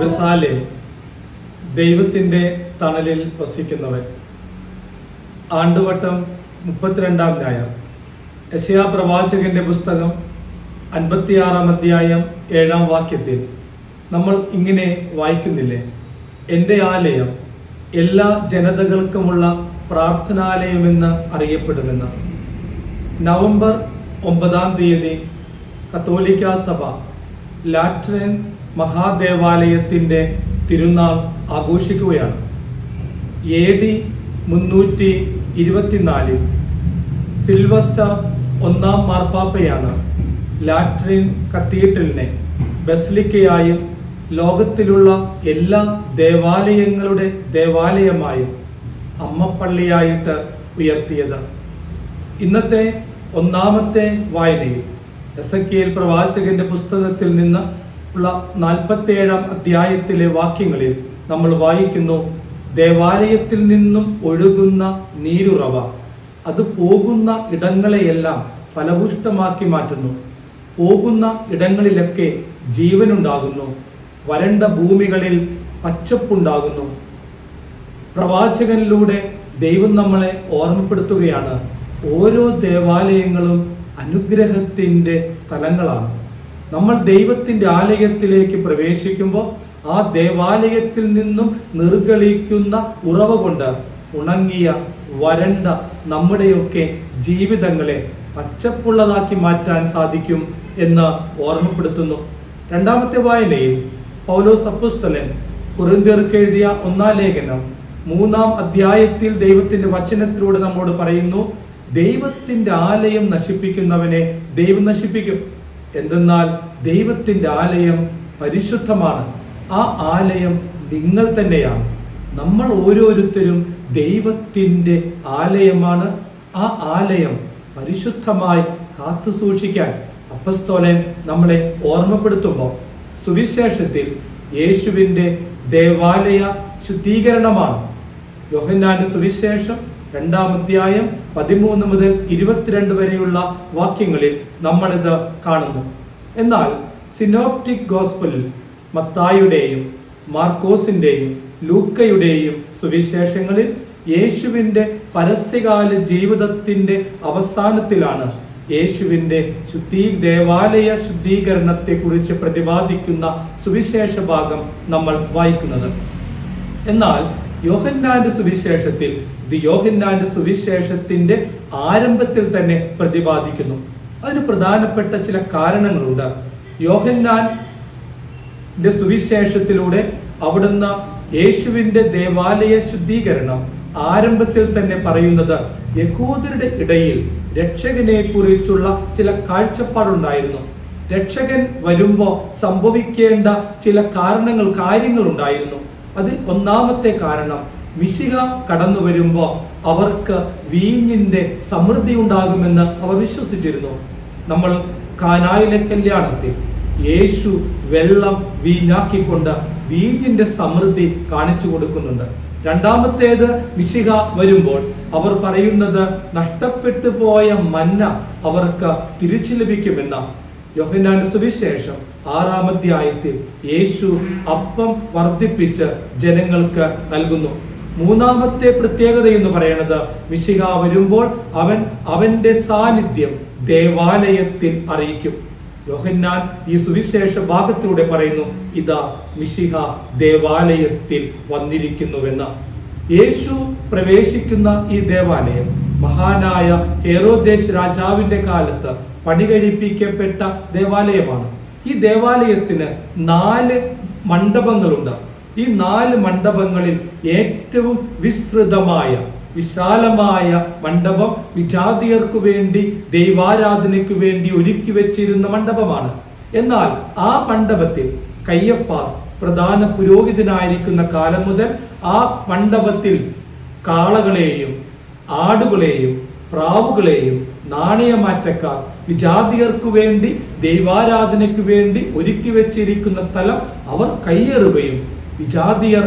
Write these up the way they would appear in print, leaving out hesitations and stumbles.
ബസാലെ ദൈവത്തിൻ്റെ തണലിൽ വസിക്കുന്നവൻ. ആണ്ടുവട്ടം 32-ാം ഞായർ. യെശയ്യാ പ്രവാചകന്റെ പുസ്തകം 56-ാം അധ്യായം 7-ാം വാക്യത്തിൽ നമ്മൾ ഇങ്ങനെ വായിക്കുന്നില്ലേ? എൻ്റെ ആലയം എല്ലാ ജനതകൾക്കുമുള്ള പ്രാർത്ഥനാലയമെന്ന് അറിയപ്പെടുമെന്ന്. നവംബർ 9-ാം തീയതി കത്തോലിക്ക സഭ ലാറ്ററൻ മഹാദേവാലയത്തിൻ്റെ തിരുനാൾ ആഘോഷിക്കുകയാണ്. AD 324 സിൽവസ്റ്റർ 1-ാം മാർപ്പാപ്പയാണ് ലാറ്ററിൻ കത്തീഡ്രലിനെ ബസിലിക്കയായും ലോകത്തിലുള്ള എല്ലാ ദേവാലയങ്ങളുടെ ദേവാലയമായും അമ്മപ്പള്ളിയായിട്ട് ഉയർത്തിയത്. ഇന്നത്തെ ഒന്നാമത്തെ വായനയിൽ എസെക്കിയേൽ പ്രവാചകന്റെ പുസ്തകത്തിൽ നിന്ന് ഉള്ള 47-ാം അധ്യായത്തിലെ വാക്യങ്ങളിൽ നമ്മൾ വായിക്കുന്നു, ദേവാലയത്തിൽ നിന്നും ഒഴുകുന്ന നീരുറവ അത് പോകുന്ന ഇടങ്ങളെയെല്ലാം ഫലഭൂഷ്ടമാക്കി മാറ്റുന്നു. പോകുന്ന ഇടങ്ങളിലൊക്കെ ജീവനുണ്ടാകുന്നു. വരണ്ട ഭൂമികളിൽ പച്ചപ്പുണ്ടാകുന്നു. പ്രവാചകനിലൂടെ ദൈവം നമ്മളെ ഓർമ്മപ്പെടുത്തുകയാണ്, ഓരോ ദേവാലയങ്ങളും അനുഗ്രഹത്തിൻ്റെ സ്ഥലങ്ങളാണ്. നമ്മൾ ദൈവത്തിൻ്റെ ആലയത്തിലേക്ക് പ്രവേശിക്കുമ്പോൾ ആ ദേവാലയത്തിൽ നിന്നും നിർഗളിക്കുന്ന ഉറവ കൊണ്ട് ഉണങ്ങിയ വരണ്ട നമ്മുടെയൊക്കെ ജീവിതങ്ങളെ പച്ചപ്പുള്ളതാക്കി മാറ്റാൻ സാധിക്കും എന്ന് ഓർമ്മപ്പെടുത്തുന്നു. രണ്ടാമത്തെ വായനയിൽ പൗലോസ് അപ്പോസ്തലൻ കൊരിന്ത്യർക്ക് എഴുതിയ 1-ാം ലേഖനം 3-ാം അധ്യായത്തിൽ ദൈവത്തിൻ്റെ വചനത്തിലൂടെ നമ്മോട് പറയുന്നു, ദൈവത്തിൻ്റെ ആലയം നശിപ്പിക്കുന്നവനെ ദൈവം നശിപ്പിക്കും. എന്തെന്നാൽ ദൈവത്തിൻ്റെ ആലയം പരിശുദ്ധമാണ്. ആ ആലയം നിങ്ങൾ തന്നെയാണ്. നമ്മൾ ഓരോരുത്തരും ദൈവത്തിൻ്റെ ആലയമാണ്. ആ ആലയം പരിശുദ്ധമായി കാത്തു സൂക്ഷിക്കാൻ അപ്പസ്തോലൻ നമ്മളെ ഓർമ്മപ്പെടുത്തുമ്പോൾ സുവിശേഷത്തിൽ യേശുവിൻ്റെ ദേവാലയ ശുദ്ധീകരണമാണ്. യോഹന്നാന്റെ സുവിശേഷം 2-ാം അധ്യായം 13 മുതൽ 22 വരെയുള്ള വാക്യങ്ങളിൽ നമ്മളിത് കാണുന്നു. എന്നാൽ സിനോപ്റ്റിക് ഗോസ്പലിൽ മത്തായിയുടെയും മാർക്കോസിൻ്റെയും ലൂക്കയുടെയും സുവിശേഷങ്ങളിൽ യേശുവിൻ്റെ പരസ്യകാല ജീവിതത്തിൻ്റെ അവസാനത്തിലാണ് യേശുവിൻ്റെ ദേവാലയ ശുദ്ധീകരണത്തെക്കുറിച്ച് പ്രതിപാദിക്കുന്ന സുവിശേഷ ഭാഗം നമ്മൾ വായിക്കുന്നത്. എന്നാൽ യോഹന്നാന്റെ സുവിശേഷത്തിൽ ഇത് യോഹന്നാന്റെ സുവിശേഷത്തിന്റെ ആരംഭത്തിൽ തന്നെ പ്രതിപാദിക്കുന്നു. അതിന് പ്രധാനപ്പെട്ട ചില കാരണങ്ങളുണ്ട്. യോഹന്നാന്റെ സുവിശേഷത്തിലൂടെ അവിടുന്ന് യേശുവിൻ്റെ ദേവാലയ ശുദ്ധീകരണം ആരംഭത്തിൽ തന്നെ പറയുന്നത് യഹൂദരുടെ ഇടയിൽ രക്ഷകനെ കുറിച്ചുള്ള ചില കാഴ്ചപ്പാടുണ്ടായിരുന്നു. രക്ഷകൻ വരുമ്പോൾ സംഭവിക്കേണ്ട ചില കാര്യങ്ങളുണ്ടായിരുന്നു. അതിൽ ഒന്നാമത്തെ കാരണം, മിശിഹ കടന്നു വരുമ്പോൾ അവർക്ക് വീഞ്ഞിൻ്റെ സമൃദ്ധി ഉണ്ടാകുമെന്ന് അവർ വിശ്വസിച്ചിരുന്നു. നമ്മൾ കാനായിലെ കല്യാണത്തിൽ യേശു വെള്ളം വീഞ്ഞാക്കിക്കൊണ്ട് വീഞ്ഞിൻ്റെ സമൃദ്ധി കാണിച്ചു കൊടുക്കുന്നുണ്ട്. രണ്ടാമത്തേത്, മിശിഹ വരുമ്പോൾ അവർ പറയുന്നത് നഷ്ടപ്പെട്ടു പോയ മന്ന അവർക്ക് തിരിച്ചു ലഭിക്കുമെന്ന. യോഹന്നാന്റെ സുവിശേഷം 6-ാം അധ്യായത്തിൽ യേശു അപ്പം വർദ്ധിപ്പിച്ച് ജനങ്ങൾക്ക് നൽകുന്നു. മൂന്നാമത്തെ പ്രത്യേകത എന്ന് പറയുന്നത്, മിശിഹ വരുമ്പോൾ അവന്റെ സാന്നിധ്യം ദേവാലയത്തിൽ അറിയിക്കും. യോഹന്നാൻ ഈ സുവിശേഷ ഭാഗത്തിലൂടെ പറയുന്നു, ഇതാ മിശിഹ ദേവാലയത്തിൽ വന്നിരിക്കുന്നുവെന്ന്. യേശു പ്രവേശിക്കുന്ന ഈ ദേവാലയം മഹാനായ ഹെരോദേസ് രാജാവിന്റെ കാലത്ത് പണി കഴിപ്പിക്കപ്പെട്ട ദേവാലയമാണ്. ഈ ദേവാലയത്തിന് 4 മണ്ഡപങ്ങളുണ്ട്. ഈ 4 മണ്ഡപങ്ങളിൽ ഏറ്റവും വിശാലമായ മണ്ഡപം വിജാതിയർക്കു വേണ്ടി ദൈവാരാധനയ്ക്കു വേണ്ടി ഒരുക്കി വെച്ചിരുന്ന മണ്ഡപമാണ്. എന്നാൽ ആ മണ്ഡപത്തിൽ കയ്യപ്പാസ് പ്രധാന പുരോഹിതനായിരിക്കുന്ന കാലം മുതൽ ആ മണ്ഡപത്തിൽ കാളകളെയും ആടുകളെയും പ്രാവുകളെയും നാണയമാറ്റക്കാർ വിജാതിയർക്കു വേണ്ടി ദൈവാരാധനയ്ക്കു വേണ്ടി ഒരുക്കി വെച്ചിരിക്കുന്ന സ്ഥലം അവർ കയ്യേറുകയും വിജാതിയർ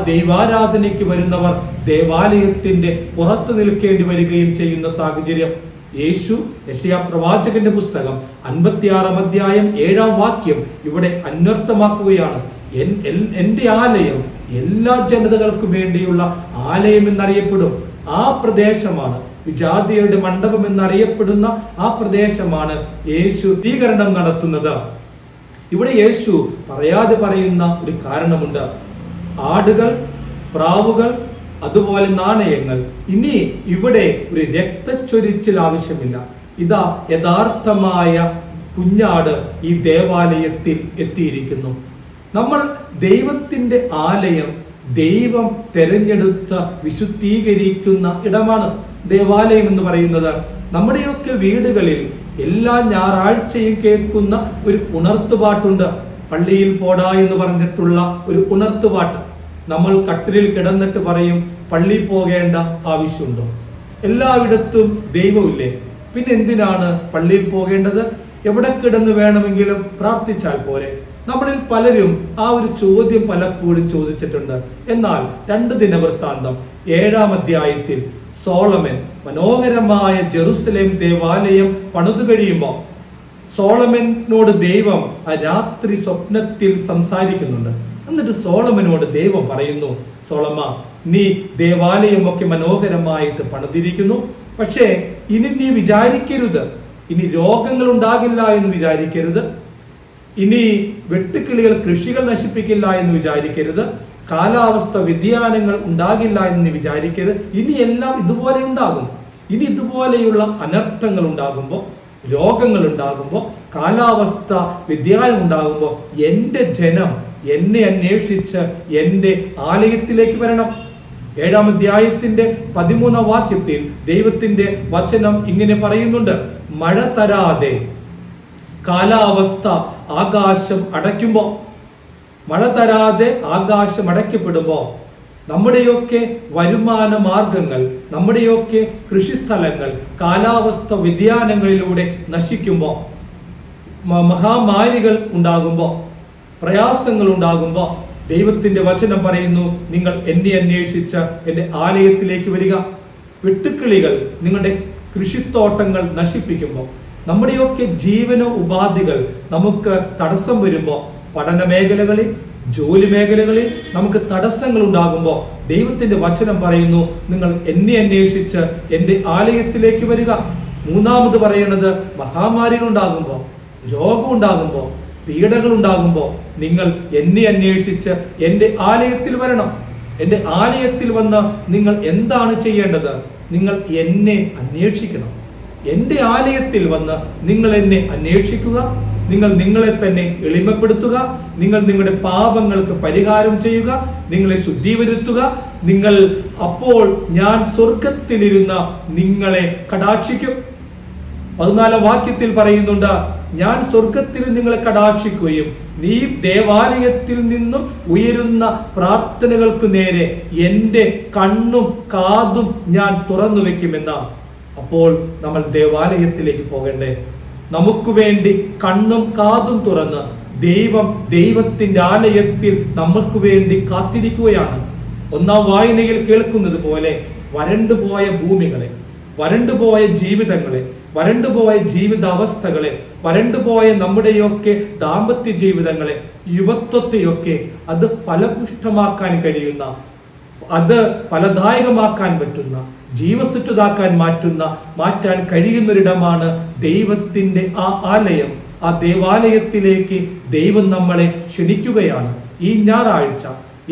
ദൈവാരാധനയ്ക്ക് വരുന്നവർ ദേവാലയത്തിന്റെ പുറത്തു നിൽക്കേണ്ടി വരികയും ചെയ്യുന്ന സാഹചര്യം യേശു യെശയ്യാ പ്രവാചകന്റെ പുസ്തകം 56-ാം അധ്യായം 7-ാം വാക്യം ഇവിടെ അന്വർത്ഥമാക്കുകയാണ്. എൻ്റെ ആലയം എല്ലാ ജനതകൾക്കും വേണ്ടിയുള്ള ആലയം എന്നറിയപ്പെടും. ആ പ്രദേശമാണ് വിജാതിയരുടെ മണ്ഡപം എന്നറിയപ്പെടുന്ന ആ പ്രദേശമാണ് യേശു ശുദ്ധീകരണം നടത്തുന്നത്. ഇവിടെ യേശു പറയാതെ പറയുന്ന ഒരു കാരണമുണ്ട്. ആടുകൾ, പ്രാവുകൾ, അതുപോലെ നാണയങ്ങൾ. ഇനി ഇവിടെ ഒരു രക്തച്ചൊരിച്ചിൽ ആവശ്യമില്ല. ഇതാ യഥാർത്ഥമായ കുഞ്ഞാട് ഈ ദേവാലയത്തിൽ എത്തിയിരിക്കുന്നു. നമ്മൾ ദൈവത്തിൻ്റെ ആലയം ദൈവം തെരഞ്ഞെടുത്ത വിശുദ്ധീകരിക്കുന്ന ഇടമാണ് ദേവാലയം എന്ന് പറയുന്നത്. നമ്മുടെയൊക്കെ വീടുകളിൽ എല്ലാ ഞായറാഴ്ചയും കേൾക്കുന്ന ഒരു ഉണർത്തുപാട്ടുണ്ട്. പള്ളിയിൽ പോടാ എന്ന് പറഞ്ഞിട്ടുള്ള ഒരു ഉണർത്തുപാട്ട്. നമ്മൾ കട്ടിലിൽ കിടന്നിട്ട് പറയും, പള്ളിയിൽ പോകേണ്ട ആവശ്യമുണ്ടോ? എല്ലായിടത്തും ദൈവമില്ലേ? പിന്നെ എന്തിനാണ് പള്ളിയിൽ പോകേണ്ടത്? എവിടെ കിടന്ന് വേണമെങ്കിലും പ്രാർത്ഥിച്ചാൽ പോരെ? നമ്മളിൽ പലരും ആ ഒരു ചോദ്യം പലപ്പോഴും ചോദിച്ചിട്ടുണ്ട്. എന്നാൽ 2 ദിനവൃത്താന്തം 7-ാം അധ്യായത്തിൽ സോളമൻ മനോഹരമായ ജെറുസലേം ദേവാലയം പണിതു കഴിയുമ്പോൾ സോളമനോട് ദൈവം ആ രാത്രി സ്വപ്നത്തിൽ സംസാരിക്കുന്നുണ്ട്. എന്നിട്ട് സോളമനോട് ദൈവം പറയുന്നു, സോളമ, നീ ദേവാലയമൊക്കെ മനോഹരമായിട്ട് പണിതിരിക്കുന്നു. പക്ഷേ ഇനി നീ വിചാരിക്കരുത്, ഇനി രോഗങ്ങൾ ഉണ്ടാകില്ല എന്ന് വിചാരിക്കരുത്, ഇനി വെട്ടുക്കിളികൾ കൃഷികൾ നശിപ്പിക്കില്ല എന്ന് വിചാരിക്കരുത്, കാലാവസ്ഥ വ്യതിയാനങ്ങൾ ഉണ്ടാകില്ല എന്ന് വിചാരിക്കരുത്. ഇനി എല്ലാം ഇതുപോലെ ഉണ്ടാകും. ഇനി ഇതുപോലെയുള്ള അനർത്ഥങ്ങൾ ഉണ്ടാകുമ്പോൾ, രോഗങ്ങൾ ഉണ്ടാകുമ്പോൾ, കാലാവസ്ഥ വ്യതിയാനം ഉണ്ടാകുമ്പോൾ എൻ്റെ ജനം എന്നെ അന്വേഷിച്ച് എൻ്റെ ആലയത്തിലേക്ക് വരണം. 7-ാം അധ്യായത്തിന്റെ 13-ാം വാക്യത്തിൽ ദൈവത്തിന്റെ വചനം ഇങ്ങനെ പറയുന്നുണ്ട്, മഴ തരാതെ കാലാവസ്ഥ ആകാശം അടയ്ക്കുമ്പോൾ, മഴ തരാതെ ആകാശം അടയ്ക്കപ്പെടുമ്പോൾ നമ്മുടെയൊക്കെ വരുമാന മാർഗങ്ങൾ, നമ്മുടെയൊക്കെ കൃഷിസ്ഥലങ്ങൾ കാലാവസ്ഥ വ്യതിയാനങ്ങളിലൂടെ നശിക്കുമ്പോൾ, മഹാമാരികൾ ഉണ്ടാകുമ്പോൾ, പ്രയാസങ്ങൾ ഉണ്ടാകുമ്പോൾ ദൈവത്തിന്റെ വചനം പറയുന്നു, നിങ്ങൾ എന്നെ അന്വേഷിച്ച് എൻ്റെ ആലയത്തിലേക്ക് വരിക. വെട്ടുക്കിളികൾ നിങ്ങളുടെ കൃഷിത്തോട്ടങ്ങൾ നശിപ്പിക്കുമ്പോൾ, നമ്മുടെയൊക്കെ ജീവന ഉപാധികൾ നമുക്ക് തടസ്സം വരുമ്പോൾ, പഠന മേഖലകളിൽ, ജോലി മേഖലകളിൽ നമുക്ക് തടസ്സങ്ങൾ ഉണ്ടാകുമ്പോൾ ദൈവത്തിന്റെ വചനം പറയുന്നു, നിങ്ങൾ എന്നെ അന്വേഷിച്ച് എൻ്റെ ആലയത്തിലേക്ക് വരിക. 3-ാമത് പറയുന്നത്, മഹാമാരികൾ ഉണ്ടാകുമ്പോൾ, രോഗം ഉണ്ടാകുമ്പോൾ, പീഡകൾ ഉണ്ടാകുമ്പോൾ നിങ്ങൾ എന്നെ അന്വേഷിച്ച് എൻ്റെ ആലയത്തിൽ വരണം. എൻ്റെ ആലയത്തിൽ വന്ന് നിങ്ങൾ എന്താണ് ചെയ്യേണ്ടത്? നിങ്ങൾ എന്നെ അന്വേഷിക്കണം. എൻ്റെ ആലയത്തിൽ വന്ന് നിങ്ങൾ എന്നെ അന്വേഷിക്കുക. നിങ്ങൾ നിങ്ങളെ തന്നെ എളിമപ്പെടുത്തുക. നിങ്ങൾ നിങ്ങളുടെ പാപങ്ങൾക്ക് പരിഹാരം ചെയ്യുക. നിങ്ങളെ ശുദ്ധീകരിക്കുക. നിങ്ങൾ അപ്പോൾ ഞാൻ സ്വർഗത്തിലിരുന്ന നിങ്ങളെ കടാക്ഷിക്കും. 14-ാം വാക്യത്തിൽ പറയുന്നുണ്ട്, ഞാൻ സ്വർഗത്തിൽ നിങ്ങളെ കടാക്ഷിക്കുകയും നീ ദേവാലയത്തിൽ നിന്നും ഉയരുന്ന പ്രാർത്ഥനകൾക്ക് നേരെ എൻ്റെ കണ്ണും കാതും ഞാൻ തുറന്നു വെക്കുമെന്ന. അപ്പോൾ നമ്മൾ ദേവാലയത്തിലേക്ക് പോകണ്ടേ? നമുക്ക് വേണ്ടി കണ്ണും കാതും തുറന്ന് ദൈവത്തിന്റെ ആലയത്തിൽ നമുക്ക് വേണ്ടി കാത്തിരിക്കുകയാണ്. 1-ാം വായനയിൽ കേൾക്കുന്നത് പോലെ വരണ്ടുപോയ ഭൂമികളെ, വരണ്ടുപോയ ജീവിതങ്ങളെ, വരണ്ടുപോയ ജീവിതാവസ്ഥകളെ, വരണ്ടുപോയ നമ്മുടെയൊക്കെ ദാമ്പത്യ ജീവിതങ്ങളെ, യുവത്വത്തെയൊക്കെ അത് ഫലപുഷ്ടമാക്കാൻ കഴിയുന്ന, അത് ഫലദായകമാക്കാൻ പറ്റുന്ന, ജീവസുറ്റതാക്കാൻ മാറ്റാൻ കഴിയുന്നൊരിടമാണ് ദൈവത്തിന്റെ ആ ആലയം. ആ ദേവാലയത്തിലേക്ക് ദൈവം നമ്മളെ ക്ഷണിക്കുകയാണ്. ഈ ഞായറാഴ്ച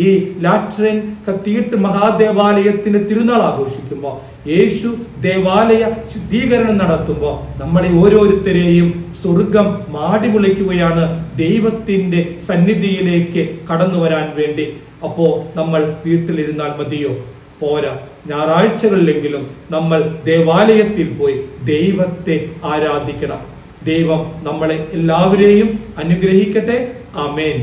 ഈ ലാട്രൻ കത്തീഡ്രൽ മഹാദേവാലയത്തിന്റെ തിരുനാൾ ആഘോഷിക്കുമ്പോൾ, യേശു ദേവാലയ ശുദ്ധീകരണം നടത്തുമ്പോൾ നമ്മളെ ഓരോരുത്തരെയും സ്വർഗം മാടിമുളയ്ക്കുകയാണ് ദൈവത്തിന്റെ സന്നിധിയിലേക്ക് കടന്നു വരാൻ വേണ്ടി. അപ്പോ നമ്മൾ വീട്ടിലിരുന്നാൽ മതിയോ? പോരാ. ഞായറാഴ്ചകളിലെങ്കിലും നമ്മൾ ദേവാലയത്തിൽ പോയി ദൈവത്തെ ആരാധിക്കണം. ദൈവം നമ്മളെ എല്ലാവരെയും അനുഗ്രഹിക്കട്ടെ. ആമേൻ.